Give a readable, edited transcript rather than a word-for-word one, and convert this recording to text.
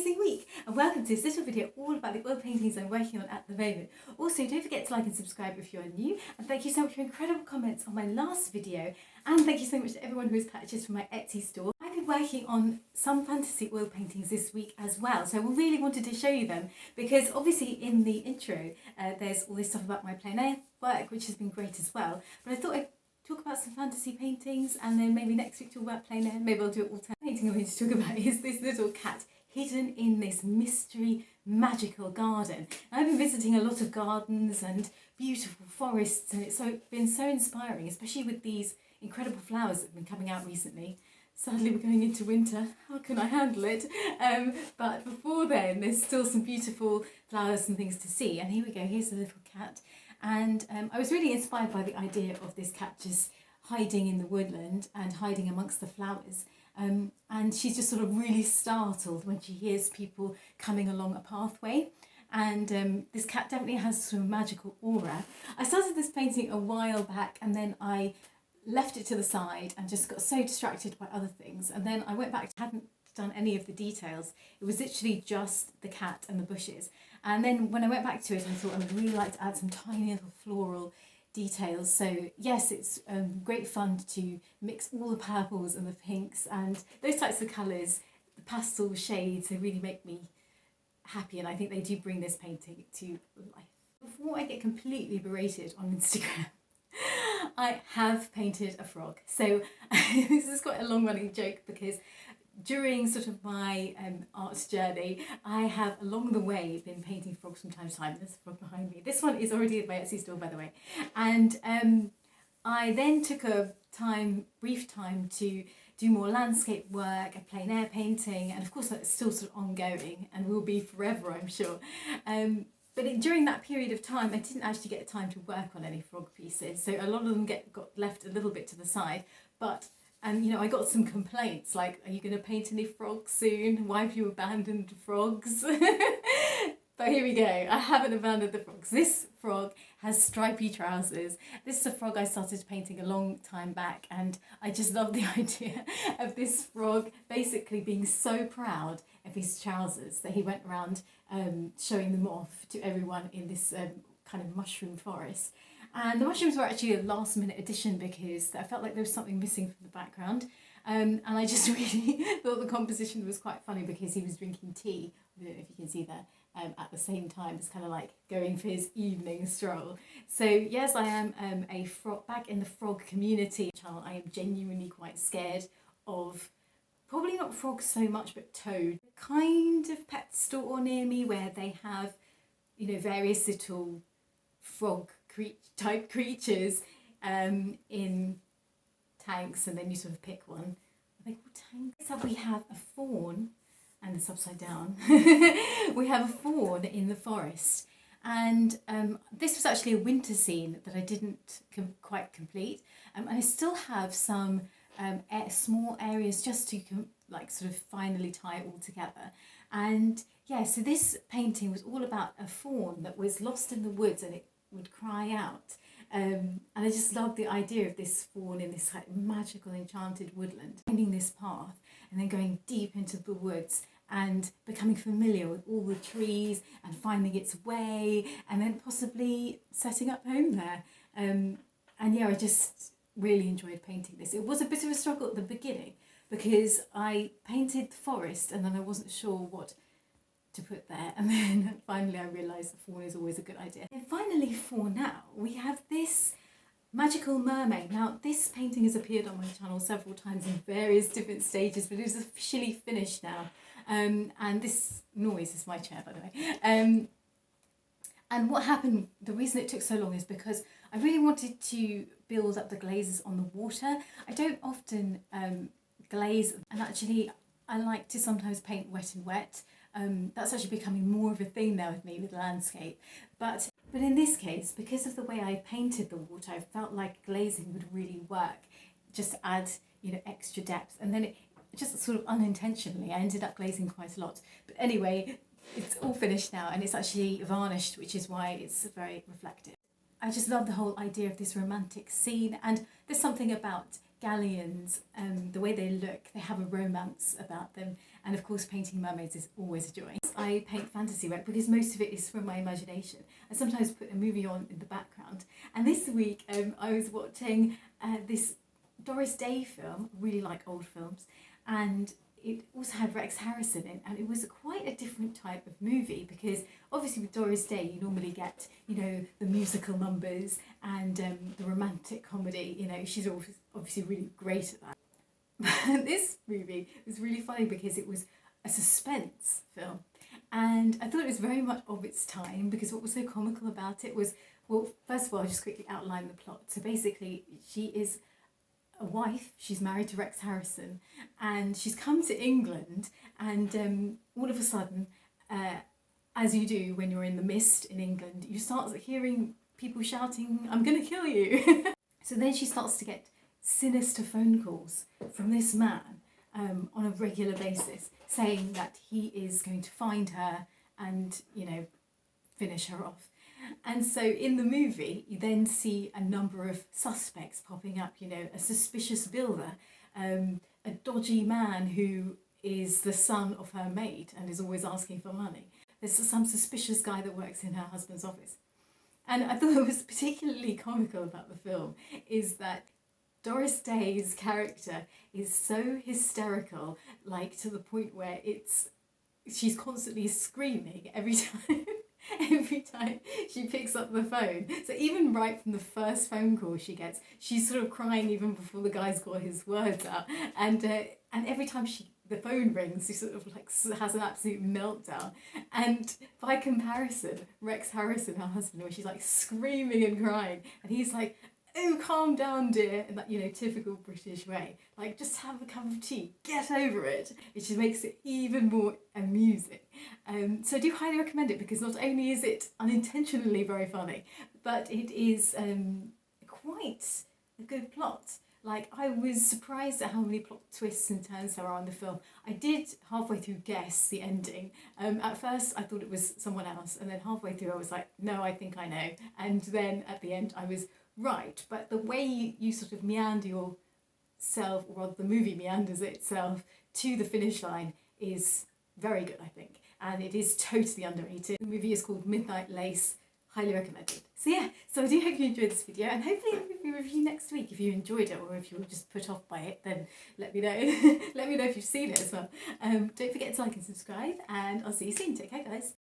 amazing week and welcome to this little video all about the oil paintings I'm working on at the moment. Also, don't forget to like and subscribe if you're new, and thank you so much for incredible comments on my last video, and thank you so much to everyone who has purchased from my Etsy store. I've been working on some fantasy oil paintings this week as well, so I really wanted to show you them because obviously in the intro there's all this stuff about my plein air work, which has been great as well, but I thought I'd talk about some fantasy paintings and then maybe next week talk about plein air. Maybe I'll do it all time. The painting I'm going to talk about is this little cat hidden in this mystery magical garden. I've been visiting a lot of gardens and beautiful forests, and it's been so inspiring, especially with these incredible flowers that have been coming out recently. Sadly, we're going into winter. How can I handle it? But before then, there's still some beautiful flowers and things to see. And here we go. Here's a little cat. And I was really inspired by the idea of this cat just hiding in the woodland and hiding amongst the flowers. And she's just sort of really startled when she hears people coming along a pathway. And this cat definitely has sort of magical aura. I started this painting a while back, and then I left it to the side and just got so distracted by other things. And then I went back, hadn't done any of the details. It was literally just the cat and the bushes. And then when I went back to it, I thought I would really like to add some tiny little floral details. So yes, it's great fun to mix all the purples and the pinks and those types of colours, the pastel shades. They really make me happy, and I think they do bring this painting to life. Before I get completely berated on Instagram, I have painted a frog. So this is quite a long running joke because during sort of my art journey, I have along the way been painting frogs from time to time. There's a frog behind me. This one is already at my Etsy store, by the way. And I then took a brief time to do more landscape work, a plein air painting, and of course that's still sort of ongoing and will be forever, I'm sure. But during that period of time, I didn't actually get time to work on any frog pieces. So a lot of them got left a little bit to the side. But you know, I got some complaints like, are you going to paint any frogs soon? Why have you abandoned frogs? But here we go. I haven't abandoned the frogs. This frog has stripy trousers. This is a frog I started painting a long time back, and I just love the idea of this frog basically being so proud of his trousers that he went around showing them off to everyone in this kind of mushroom forest. And the mushrooms were actually a last minute addition because I felt like there was something missing from the background. And I just really thought the composition was quite funny because he was drinking tea, I don't know if you can see that, at the same time. It's kind of like going for his evening stroll. So yes, I am a frog, back in the frog community channel. I am genuinely quite scared of, probably not frogs so much, but toad. Kind of pet store near me where they have, you know, various little frog type creatures in tanks, and then you sort of pick one. Are they called tanks? So we have a fawn, and it's upside down. We have a fawn in the forest, and this was actually a winter scene that I didn't quite complete, and I still have some small areas just to like sort of finally tie it all together. And yeah, so this painting was all about a fawn that was lost in the woods, and it would cry out, and I just loved the idea of this fawn in this like magical enchanted woodland, finding this path and then going deep into the woods and becoming familiar with all the trees and finding its way, and then possibly setting up home there. And yeah, I just really enjoyed painting this. It was a bit of a struggle at the beginning because I painted the forest and then I wasn't sure what to put there, and then finally I realised the fawn is always a good idea. And finally, for now, we have this magical mermaid. Now, this painting has appeared on my channel several times in various different stages, but it is officially finished now. And this noise is my chair, by the way. And what happened, the reason it took so long is because I really wanted to build up the glazes on the water. I don't often glaze, and actually I like to sometimes paint wet and wet. That's actually becoming more of a thing now with me with landscape. But in this case, because of the way I painted the water, I felt like glazing would really work, just to add, you know, extra depth. And then it just sort of unintentionally, I ended up glazing quite a lot. But anyway, it's all finished now, and it's actually varnished, which is why it's very reflective. I just love the whole idea of this romantic scene, and there's something about galleons, the way they look, they have a romance about them, and of course painting mermaids is always a joy. I paint fantasy work because most of it is from my imagination. I sometimes put a movie on in the background, and this week I was watching this Doris Day film. I really like old films, and it also had Rex Harrison in, and it was quite a different type of movie because obviously with Doris Day you normally get, you know, the musical numbers and the romantic comedy. You know, she's obviously really great at that. But this movie was really funny because it was a suspense film, and I thought it was very much of its time because what was so comical about it was, well, first of all, I'll just quickly outline the plot. So basically she is a wife, she's married to Rex Harrison, and she's come to England, and all of a sudden, as you do when you're in the mist in England, you start hearing people shouting, "I'm gonna kill you." So then she starts to get sinister phone calls from this man on a regular basis saying that he is going to find her and, you know, finish her off. And so in the movie, you then see a number of suspects popping up, you know, a suspicious builder, a dodgy man who is the son of her maid and is always asking for money. There's some suspicious guy that works in her husband's office. And I thought what was particularly comical about the film is that Doris Day's character is so hysterical, like to the point where she's constantly screaming every time. Every time she picks up the phone. So even right from the first phone call she gets, she's sort of crying even before the guy's got his words out. And every time the phone rings, she sort of like has an absolute meltdown. And by comparison, Rex Harrison, her husband, where she's like screaming and crying, and he's like, "Oh, calm down, dear," in that, you know, typical British way. Like, just have a cup of tea, get over it. It just makes it even more amusing. So I do highly recommend it because not only is it unintentionally very funny, but it is quite a good plot. Like, I was surprised at how many plot twists and turns there are in the film. I did halfway through guess the ending. At first I thought it was someone else, and then halfway through I was like, no, I think I know. And then at the end I was right. But the way you sort of meander yourself, or rather the movie meanders itself to the finish line, is very good, I think. And it is totally underrated. The movie is called Midnight Lace. Highly recommended. So yeah, so I do hope you enjoyed this video, and hopefully I'll give you a review next week. If you enjoyed it, or if you were just put off by it, then let me know. Let me know if you've seen it as well. Don't forget to like and subscribe, and I'll see you soon. Take care, guys.